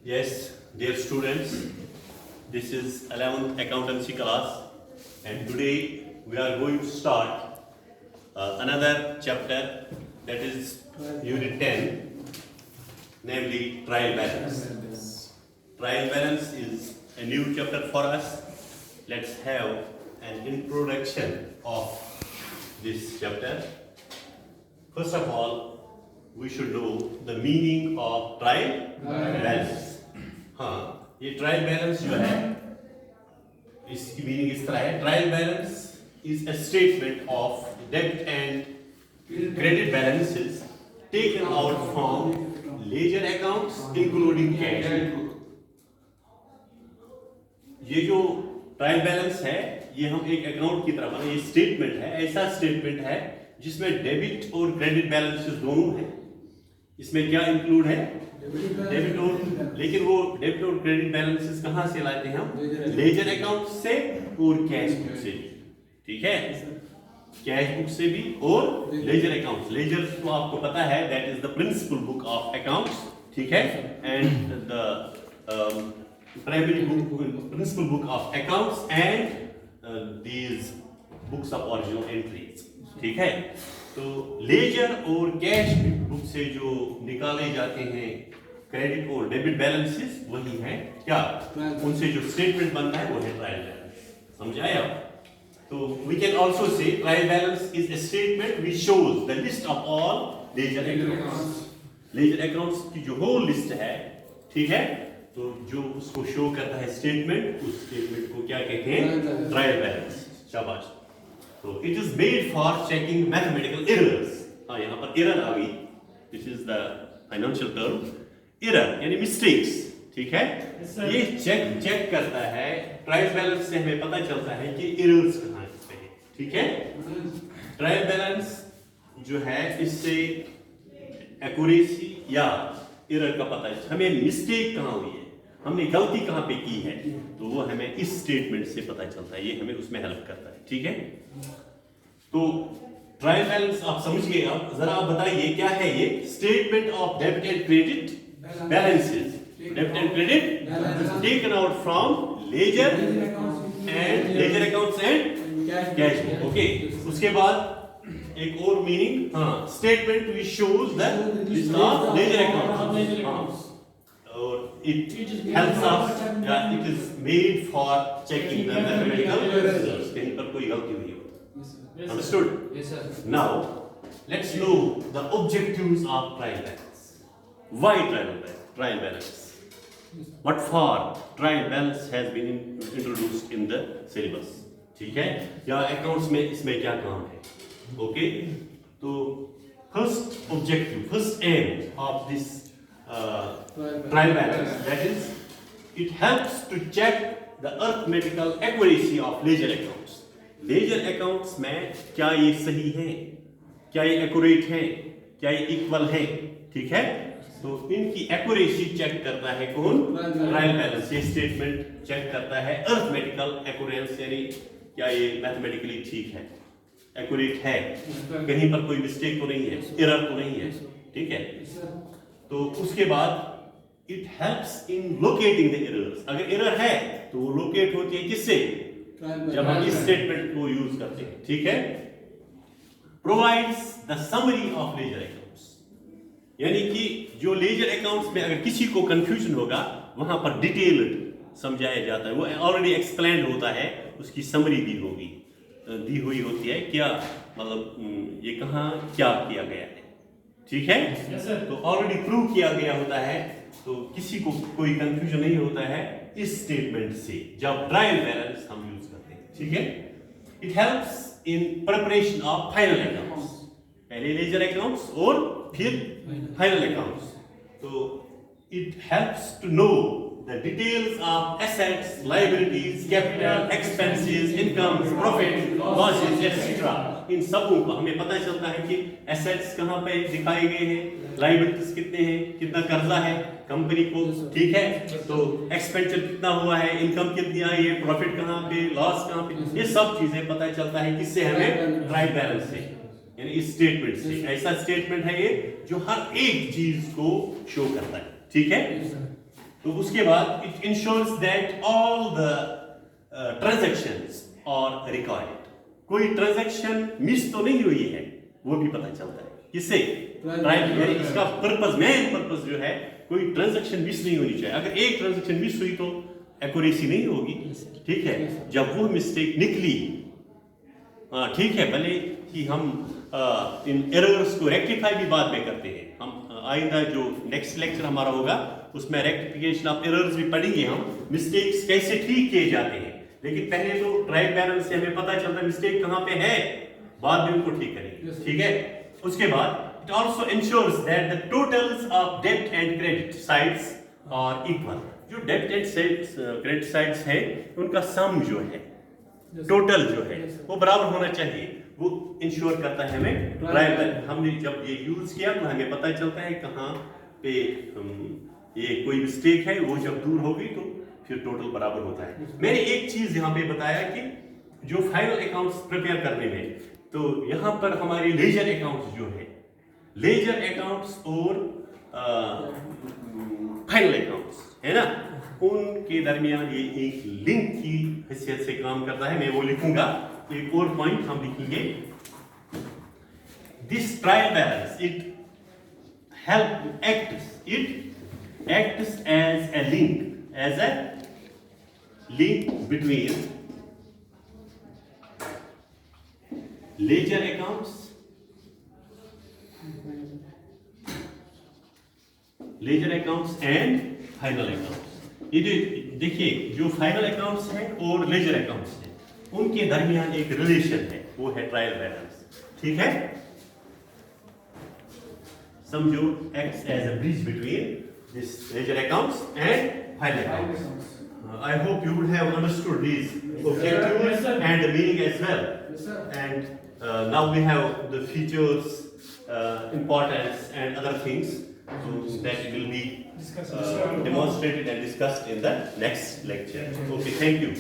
Yes, dear students, this is 11th accountancy class, and today we are going to start another chapter, that is unit 10, namely trial balance. Trial balance is a new chapter for us. Let's have an introduction of this chapter. First of all, we should know the meaning of trial balance. हाँ, ये trial balance जो है इसकी meaning इस तरह है. Trial balance is a statement of debit and credit balances taken out from ledger accounts including cash. ये जो ट्रायल बैलेंस है ये हम एक अकाउंट की तरह माने, ये स्टेटमेंट है, ऐसा स्टेटमेंट है जिसमें डेबिट और क्रेडिट बैलेंसेस दोनों हैं. इसमें क्या इंक्लूड है? डेबिट और, लेकिन वो डेबिट और क्रेडिट बैलेंसेस कहां से लाते हैं हम? लेजर अकाउंट से और कैश बुक से भी. ठीक है, कैश बुक से भी और लेजर अकाउंट. लेजर तो आपको पता है that is the principal book of accounts. ठीक है, and the primary book, principal book of accounts and these books of original entries. ठीक है, तो लेजर और कैश बुक से जो निकाले जाते हैं क्रेडिट और डेबिट बैलेंसेस, वही है क्या? उनसे जो स्टेटमेंट बनता है वो है ट्रायल बैलेंस. समझाया? तो we can also say trial balance is a statement which shows the list of all ledger accounts. Ledger accounts की जो होल लिस्ट है, ठीक है, तो जो उसको शो करता है स्टेटमेंट, उस स्टेटमेंट को क्या कहते हैं? Trial balance. शाबाश. तो it is made for checking mathematical errors. हाँ, यहाँ पर एरर आ गई. This is the financial term. Error यानी मिस्टेक्स. ठीक है, ये चेक करता है. ट्रायल बैलेंस से हमें पता चलता है कि एरर्स कहाँ पे है. ठीक है, ट्रायल बैलेंस जो है इससे एक्यूरेसी या एरर का पता है, हमें मिस्टेक कहाँ हुई है, हमने गलती कहाँ पे की है, तो वो हमें इस स्टेटमेंट से पता चलता है. ये हमें उसमें हेल्प करता है. ठीक है, तो ट्रायल बैलेंस आप समझ गए. अब जरा आप बताइए क्या है ये? Statement of debit and credit balances. Debit and credit taken out from ledger and ledger accounts and cash book. Okay. उसके बाद एक और मीनिंग, हाँ, statement which shows the list of ledger accounts. और it helps us, yeah, it is made for checking the mathematical results. कहीं पर कोई गलती नहीं होती. Understood? Yes, sir. Now let's know the objectives of trial balance. Why trial balance? What for trial balance has been introduced in the syllabus? ठीक है, या accounts में इसमें क्या काम है? ओके, तो first objective, first aim of this trial balance, that is it helps to check the arithmetical accuracy of ledger accounts. ledger accounts में क्या ये सही है, क्या ये एक्यूरेट है, क्या ये इक्वल है? ठीक है, तो इनकी एक्यूरेसी चेक करता है कौन? Trial balance. ये स्टेटमेंट चेक करता है अरिथमेटिकल एक्यूरेंस, यानी क्या ये मैथमेटिकली ठीक है, एक्यूरेट है, कहीं पर कोई मिस्टेक तो नहीं है, एरर तो नहीं है. ठीक है, तो उसके बाद it helps in locating the errors. अगर एरर है तो वो लोकेट होती है किससे? जब हम इस स्टेटमेंट को यूज करते हैं. ठीक है, provides the summary of ledger accounts. यानी कि जो लेजर अकाउंट्स में अगर किसी को कंफ्यूजन होगा, वहां पर डिटेल्ड समझाया जाता है, वो ऑलरेडी एक्सप्लेन होता है, उसकी समरी दी हुई होती है, क्या मतलब ये कहाँ क्या किया गया है. ठीक है, तो ऑलरेडी प्रूव किया गया होता है, तो किसी को कोई कंफ्यूजन नहीं होता है इस स्टेटमेंट से जब ट्रायल बैलेंस हम यूज करते हैं. ठीक है, it helps in preparation of final accounts. पहले लेजर अकाउंट्स और फिर फाइनल अकाउंट्स. तो it helps to know the details of assets, liabilities, capital, expenses, incomes, profit, losses etcetera. इन सबों का हमें पता चलता है कि एसेट्स कहाँ पे दिखाए गए हैं, लायबिलिटीज कितने हैं, कितना कर्जा है कंपनी को. ठीक है, तो एक्सपेंडिचर कितना हुआ है, इनकम कितनी आई है, प्रॉफिट कहाँ पे, लॉस कहाँ पे, ये सब चीजें पता चलता है किससे? हमें ट्रायल बैलेंस से, यानी इस स्टेटमेंट से. ऐसा स्टेटमेंट है ये जो हर एक चीज को शो करता है. ठीक है, तो उसके बाद it ensures that all the transactions are recorded. कोई ट्रांजैक्शन मिस तो नहीं हुई है वो भी पता चलता है। किससे? इसका पर्पस, मेन पर्पस जो है, कोई ट्रांजैक्शन मिस नहीं होनी चाहिए। अगर एक ट्रांजैक्शन मिस हुई तो एक्यूरेसी नहीं होगी, ठीक है। जब वो मिस्टेक निकली, ठीक है, भले ही हम इन एरर्स को रेक्टिफाई भी बाद में करते हैं। हम आइंदा जो नेक्स्ट लेक्चर हमारा होगा उसमें रेक्टिफिकेशन ऑफ एरर्स भी पढ़ेंगे, हम मिस्टेक्स कैसे ठीक किए जाते हैं। लेकिन पहले तो ट्रायल बैलेंस से हमें पता चलता है मिस्टेक कहाँ पे है, बाद में उनको ठीक करेंगे, ठीक है। उसके बाद it also ensures that the totals of debit and credit sides are equal. जो डेब्ट एंड क्रेडिट साइड्स है उनका सम जो है, टोटल जो है, वो बराबर होना चाहिए। वो इंश्योर करता है हमें ट्रायल। हमने जब ये यूज किया तो हमें पता चलता है कहाँ पे ये कोई मिस्टेक है, वो जब दूर होगी तो फिर टोटल बराबर होता है। मैंने एक चीज यहाँ पे बताया कि जो फाइनल अकाउंट्स प्रिपेयर करने में, तो यहाँ पर हमारे लेजर अकाउंट्स जो है, लेजर अकाउंट्स और फाइनल अकाउंट्स है ना, उनके दरमियान ये एक लिंक की हैसियत से काम करता है। मैं वो लिखूंगा। एक और पॉइंट हम लिखेंगे, this trial balance it acts as a link between ledger accounts and final accounts. ये जो देखिए, जो फाइनल अकाउंट्स हैं और लेजर अकाउंट्स हैं, उनके दरमियान एक रिलेशन है, वो है ट्रायल बैलेंस, ठीक है। समझो, acts as a bridge between this ledger accounts and final accounts. I hope you would have understood these objectives and the meaning as well. And now we have the features, importance and other things that will be demonstrated and discussed in the next lecture. Okay, thank you.